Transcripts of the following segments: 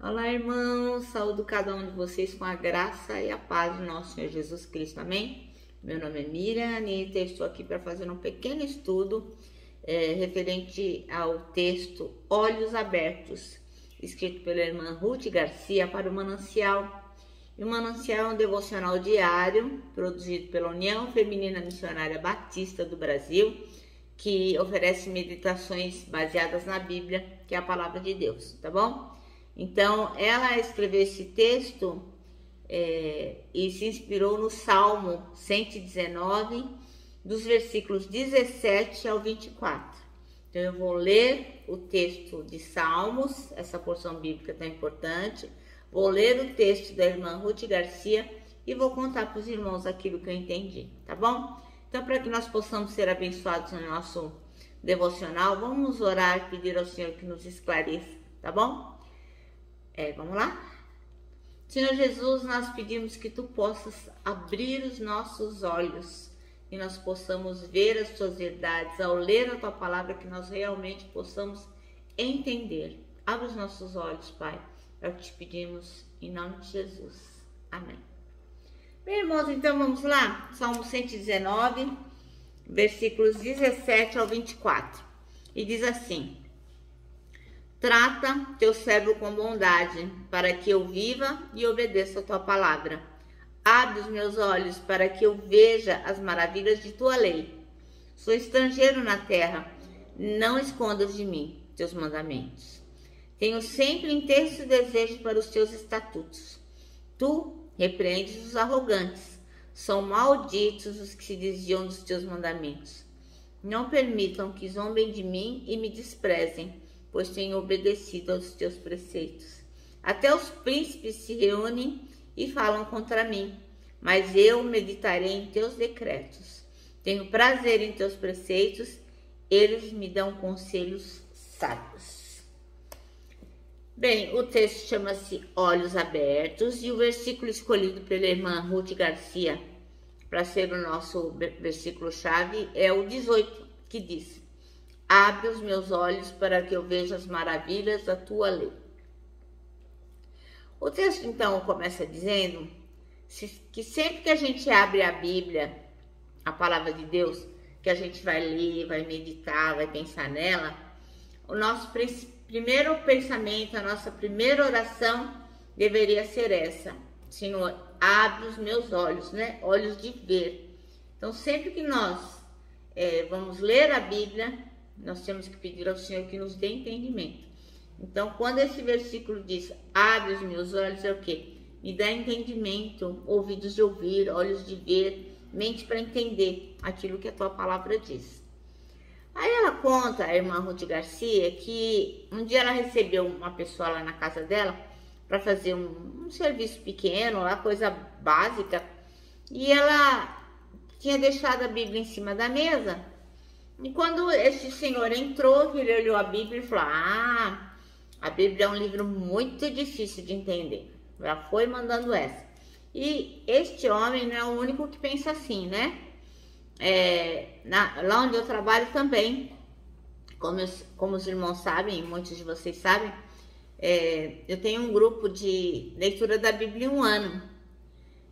Olá, irmãos, saúdo cada um de vocês com a graça e a paz do nosso Senhor Jesus Cristo, amém? Meu nome é Miriam e estou aqui para fazer um pequeno estudo referente ao texto Olhos Abertos, escrito pela irmã Ruth Garcia para o Manancial. E o Manancial é um devocional diário produzido pela União Feminina Missionária Batista do Brasil, que oferece meditações baseadas na Bíblia, que é a palavra de Deus, tá bom? Então, ela escreveu esse texto e se inspirou no Salmo 119, dos versículos 17 ao 24. Então, eu vou ler o texto de Salmos, essa porção bíblica tão importante, vou ler o texto da irmã Ruth Garcia e vou contar para os irmãos aquilo que eu entendi, tá bom? Então, para que nós possamos ser abençoados no nosso devocional, vamos orar e pedir ao Senhor que nos esclareça, tá bom? Vamos lá? Senhor Jesus, nós pedimos que Tu possas abrir os nossos olhos e nós possamos ver as Tuas verdades, ao ler a Tua palavra, que nós realmente possamos entender. Abre os nossos olhos, Pai, é o que Te pedimos, em nome de Jesus. Amém. Bem, irmãos, então vamos lá? Salmo 119, versículos 17 ao 24. E diz assim: Trata teu servo com bondade, para que eu viva e obedeça a tua palavra. Abre os meus olhos para que eu veja as maravilhas de tua lei. Sou estrangeiro na terra, não escondas de mim teus mandamentos. Tenho sempre intenso desejo para os teus estatutos. Tu repreendes os arrogantes, são malditos os que se desviam dos teus mandamentos. Não permitam que zombem de mim e me desprezem, pois tenho obedecido aos teus preceitos. Até os príncipes se reúnem e falam contra mim, mas eu meditarei em teus decretos. Tenho prazer em teus preceitos, eles me dão conselhos sábios. Bem, o texto chama-se Olhos Abertos e o versículo escolhido pela irmã Ruth Garcia para ser o nosso versículo-chave é o 18, que diz: Abre os meus olhos para que eu veja as maravilhas da tua lei. O texto, então, começa dizendo que sempre que a gente abre a Bíblia, a palavra de Deus, que a gente vai ler, vai meditar, vai pensar nela, o nosso primeiro pensamento, a nossa primeira oração deveria ser essa: Senhor, abre os meus olhos, né? Olhos de ver. Então, sempre que nós vamos ler a Bíblia, nós temos que pedir ao Senhor que nos dê entendimento. Então, quando esse versículo diz, abre os meus olhos, é o quê? Me dá entendimento, ouvidos de ouvir, olhos de ver, mente para entender aquilo que a tua palavra diz. Aí ela conta, a irmã Ruth Garcia, que um dia ela recebeu uma pessoa lá na casa dela para fazer um serviço pequeno, lá, coisa básica, e ela tinha deixado a Bíblia em cima da mesa. E quando esse senhor entrou, ele olhou a Bíblia e falou: a Bíblia é um livro muito difícil de entender. Já foi mandando essa. E este homem não é o único que pensa assim, né? Lá onde eu trabalho também, como os irmãos sabem, muitos de vocês sabem, eu tenho um grupo de leitura da Bíblia em um ano.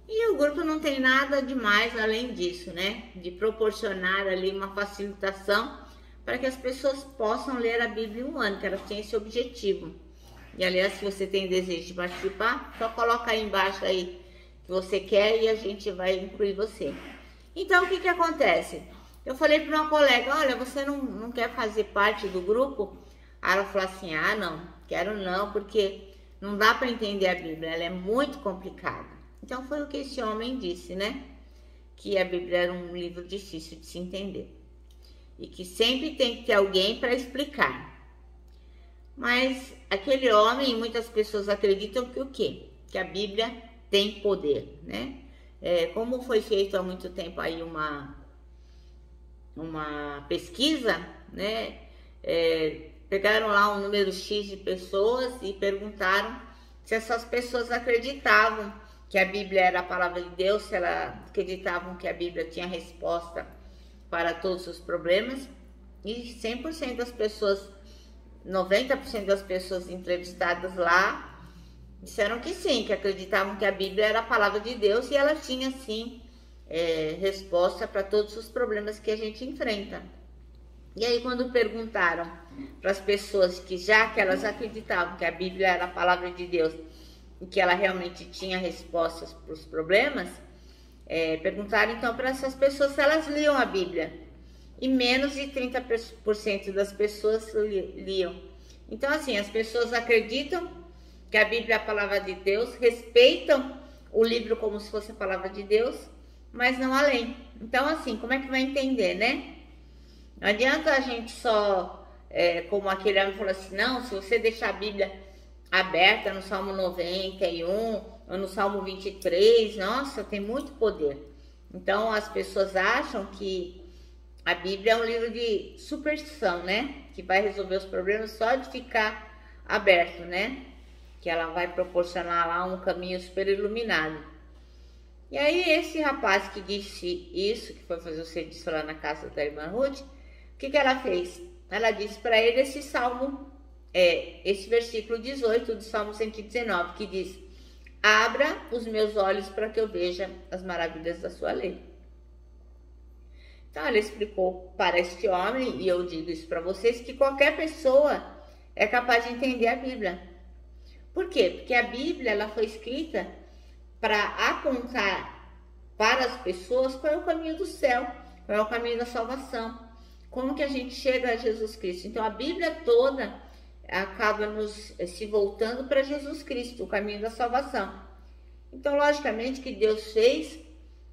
E o grupo não tem nada demais além disso, né? De proporcionar ali uma facilitação para que as pessoas possam ler a Bíblia em um ano, que elas têm esse objetivo. E aliás, se você tem desejo de participar, só coloca aí embaixo aí que você quer e a gente vai incluir você. Então, o que acontece? Eu falei para uma colega: olha, você não quer fazer parte do grupo? Aí ela falou assim: não, quero não, porque não dá para entender a Bíblia, ela é muito complicada. Então, foi o que esse homem disse, né? Que a Bíblia era um livro difícil de se entender. E que sempre tem que ter alguém para explicar. Mas aquele homem, e muitas pessoas acreditam que o quê? Que a Bíblia tem poder, né? Como foi feito há muito tempo aí uma pesquisa, né? Pegaram lá um número X de pessoas e perguntaram se essas pessoas acreditavam que a Bíblia era a palavra de Deus, se elas acreditavam que a Bíblia tinha resposta para todos os problemas. E 100% das pessoas, 90% das pessoas entrevistadas lá disseram que sim, que acreditavam que a Bíblia era a palavra de Deus e ela tinha, sim, resposta para todos os problemas que a gente enfrenta. E aí, quando perguntaram para as pessoas que elas acreditavam que a Bíblia era a palavra de Deus e que ela realmente tinha respostas para os problemas, perguntaram então para essas pessoas se elas liam a Bíblia. E menos de 30% das pessoas liam. Então, assim, as pessoas acreditam que a Bíblia é a palavra de Deus, respeitam o livro como se fosse a palavra de Deus, mas não além. Então, assim, como é que vai entender, né? Não adianta a gente só, como aquele homem falou assim, não, se você deixar a Bíblia aberta no Salmo 91 ou no Salmo 23, nossa, tem muito poder. Então, as pessoas acham que a Bíblia é um livro de superstição, né? Que vai resolver os problemas só de ficar aberto, né? Que ela vai proporcionar lá um caminho super iluminado. E aí esse rapaz que disse isso, que foi fazer o serviço lá na casa da irmã Ruth, o que ela fez? Ela disse para ele esse salmo, esse versículo 18 do Salmo 119, que diz: abra os meus olhos para que eu veja as maravilhas da sua lei. Então, ela explicou para este homem, e eu digo isso para vocês, que qualquer pessoa é capaz de entender a Bíblia. Por quê? Porque a Bíblia ela foi escrita para apontar para as pessoas qual é o caminho do céu, qual é o caminho da salvação, como que a gente chega a Jesus Cristo. Então, a Bíblia toda acaba se voltando para Jesus Cristo, o caminho da salvação. Então, logicamente que Deus fez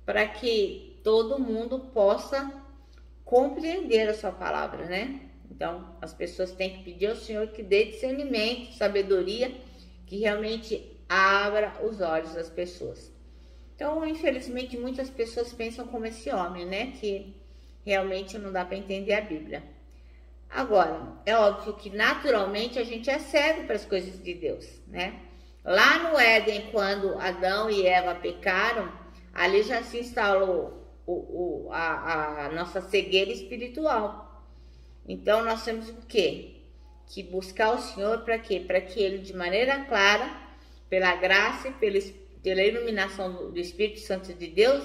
para que todo mundo possa compreender a sua palavra, né? Então, as pessoas têm que pedir ao Senhor que dê discernimento, sabedoria, que realmente abra os olhos das pessoas. Então, infelizmente, muitas pessoas pensam como esse homem, né? Que realmente não dá para entender a Bíblia. Agora, é óbvio que naturalmente a gente é cego para as coisas de Deus, né? Lá no Éden, quando Adão e Eva pecaram, ali já se instalou a nossa cegueira espiritual. Então nós temos o quê? Que buscar o Senhor para quê? Para que Ele, de maneira clara, pela graça e pela iluminação do Espírito Santo de Deus,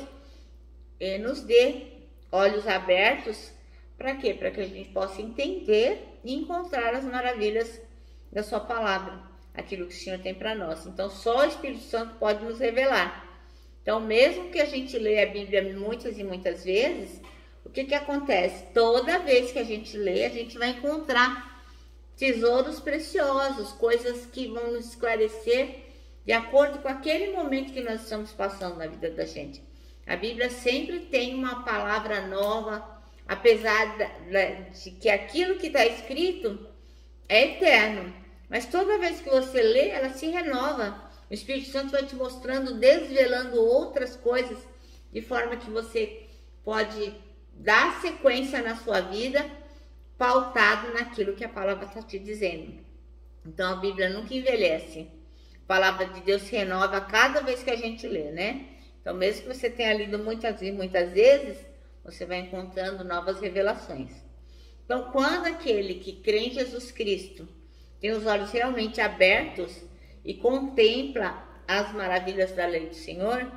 nos dê olhos abertos. Para quê? Para que a gente possa entender e encontrar as maravilhas da sua palavra, aquilo que o Senhor tem para nós. Então só o Espírito Santo pode nos revelar. Então, mesmo que a gente leia a Bíblia muitas e muitas vezes, o que acontece? Toda vez que a gente lê, a gente vai encontrar tesouros preciosos, coisas que vão nos esclarecer de acordo com aquele momento que nós estamos passando na vida da gente. A Bíblia sempre tem uma palavra nova, apesar de que aquilo que está escrito é eterno. Mas toda vez que você lê, ela se renova. O Espírito Santo vai te mostrando, desvelando outras coisas, de forma que você pode dar sequência na sua vida, pautado naquilo que a palavra está te dizendo. Então, a Bíblia nunca envelhece. A palavra de Deus se renova cada vez que a gente lê, né? Então, mesmo que você tenha lido muitas e muitas vezes, você vai encontrando novas revelações. Então, quando aquele que crê em Jesus Cristo tem os olhos realmente abertos e contempla as maravilhas da lei do Senhor,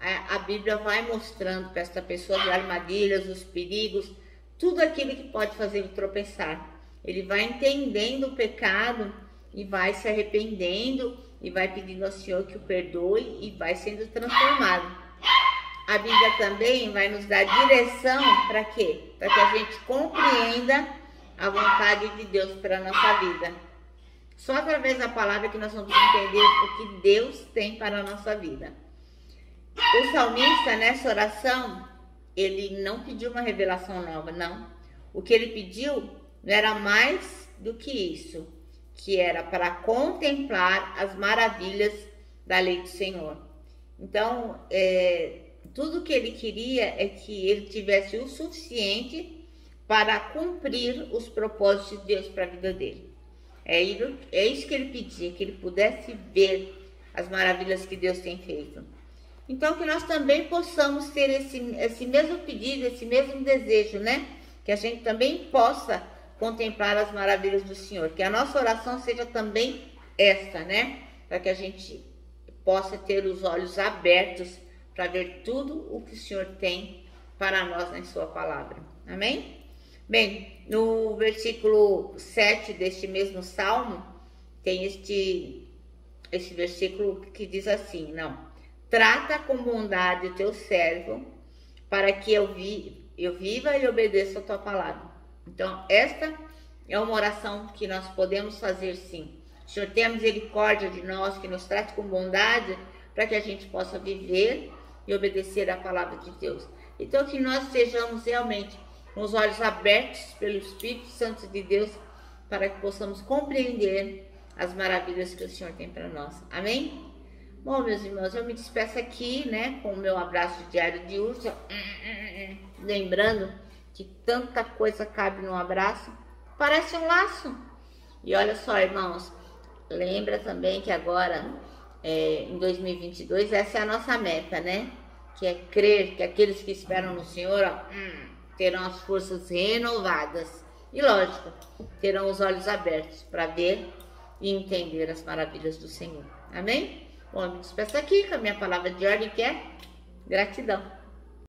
a Bíblia vai mostrando para esta pessoa as armadilhas, os perigos, tudo aquilo que pode fazer ele tropeçar. Ele vai entendendo o pecado e vai se arrependendo e vai pedindo ao Senhor que o perdoe e vai sendo transformado. A Bíblia também vai nos dar direção para quê? Para que a gente compreenda a vontade de Deus para a nossa vida. Só através da palavra que nós vamos entender o que Deus tem para a nossa vida. O salmista, nessa oração, ele não pediu uma revelação nova, não. O que ele pediu não era mais do que isso, que era para contemplar as maravilhas da lei do Senhor. Então, tudo que ele queria é que ele tivesse o suficiente para cumprir os propósitos de Deus para a vida dele. É isso que ele pedia, que ele pudesse ver as maravilhas que Deus tem feito. Então, que nós também possamos ter esse mesmo pedido, esse mesmo desejo, né? Que a gente também possa contemplar as maravilhas do Senhor. Que a nossa oração seja também esta, né? para que a gente possa ter os olhos abertos para ver tudo o que o Senhor tem para nós na sua palavra. Amém? Bem, no versículo 7 deste mesmo salmo, tem este versículo que diz assim, trata com bondade o teu servo, para que eu viva e obedeça a tua palavra. Então, esta é uma oração que nós podemos fazer sim. O Senhor tenha misericórdia de nós, que nos trate com bondade, para que a gente possa viver e obedecer a palavra de Deus. Então, que nós sejamos realmente com os olhos abertos pelo Espírito Santo de Deus, para que possamos compreender as maravilhas que o Senhor tem para nós. Amém? Bom, meus irmãos, eu me despeço aqui, com o meu abraço diário de urso, lembrando que tanta coisa cabe num abraço, parece um laço. E olha só, irmãos, lembra também que agora, em 2022, essa é a nossa meta, que é crer que aqueles que esperam no Senhor, terão as forças renovadas. E lógico, terão os olhos abertos para ver e entender as maravilhas do Senhor. Amém? Bom, eu me despeço aqui com a minha palavra de ordem, que é gratidão.